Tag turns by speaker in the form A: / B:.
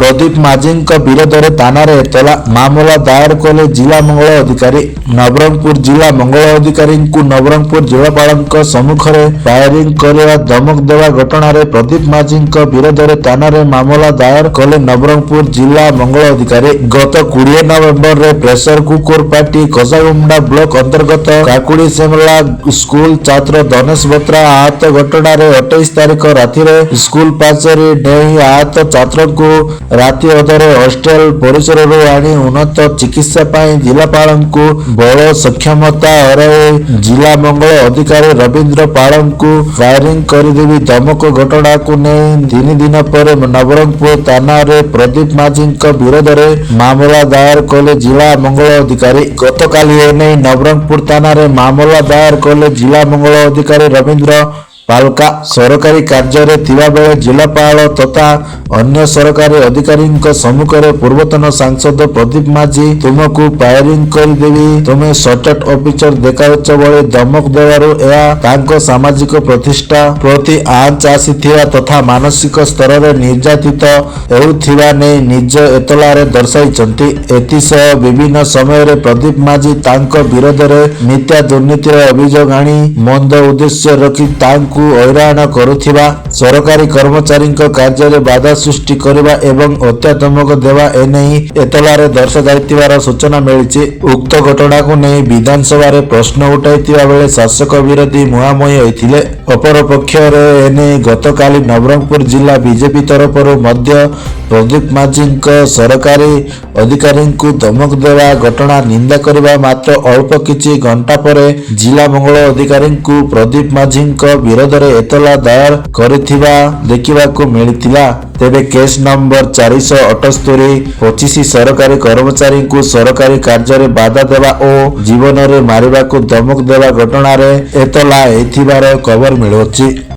A: प्रदीप माझी विरोध में थाना एतला मामला दायर कले जिला मंगल अधिकारी। नवरंगपुर जिला मंगल अधिकारी को नवरंगपुर जिलापाल सम्मुख में फायरिंग करने धमक देवा घटना प्रदीप माझी विरोध में थाना मामला दायर कले नवरंगपुर जिला मंगल अधिकारी। गत 20 नवेम्बर में प्रेसर कुकर पार्टी कसागुंडा ब्लॉक अंतर्गत काकुड़ी सेमला स्कूल छात्र धनेश बत्रा आहत घटना 28 तारीख राति स्कूल पाचेरी नहीं आहत छात्र को राति अधरे हॉस्टेल परिसर आनी उन्नत चिकित्सा जिलापाल को बल सक्षमता हराई जिला मंगल अधिकारी रवींद्र पाल को फायरिंग करदेवी धमक घटना को नहीं 3 दिन पर नवरंगपुर थाना प्रदीप माझी विरोध में मामला दायर कले जिला मंगल अधिकारी। गतकाली एने नवरंगपुर थाना मामला दायर कले जिला मंगल अधिकारी रवींद्र पालका सरकारी कार्य थिबा बेले जिलापाल तथा अन्य सरकारी अधिकारी सम्मुख में पूर्वतन सांसद प्रदीप माझी तुमको फायरिंग करदेवी तुम्हें सर्टेट ऑफिसर देखाउच बड़े धमक देवारू सामाजिक प्रतिष्ठा प्रति आंच आसीथिबा तथा मानसिक स्तर में निर्यातित हेउथिबा नै निज एतलारे दर्शाइछन्ति। एथिसह विभिन्न समय रे प्रदीप माझी तांको विरोध में मिथ्या दुर्नीतिर अभियोग आनी मंद उद्देश्य रखी हैरान करुथिबा सरकारी कर्मचारी कार्य बाधा सृष्टि करने एवं हत्या धमक देवा एनेई एतलारे दर्शाइथिबार सूचना मिली। उक्त घटना को नहीं विधानसभा रे प्रश्न उठाइथिबा बेले शासक विरोधी मुहांमुही होइथिले। अपर पक्ष एने गतकाली नवरंगपुर जिला बीजेपी तरफ मध्य प्रदीप माझी सरकारी अधिकारी को धमक देवा घटना निंदा करने मात्र अल्प किछि घंटा पर जिला मंगल अधिकारी को प्रदीप माझी विरोध में एतला दायर करिथिबा देखिबाकू मिलिथिला। तेबे केस नंबर 478 25 सरकारी कर्मचारी को सरकारी कार्य में बाधा देवा और जीवन में मारिबाकू धमक देवा घटना एतला एथिबार खबर मिलुछि।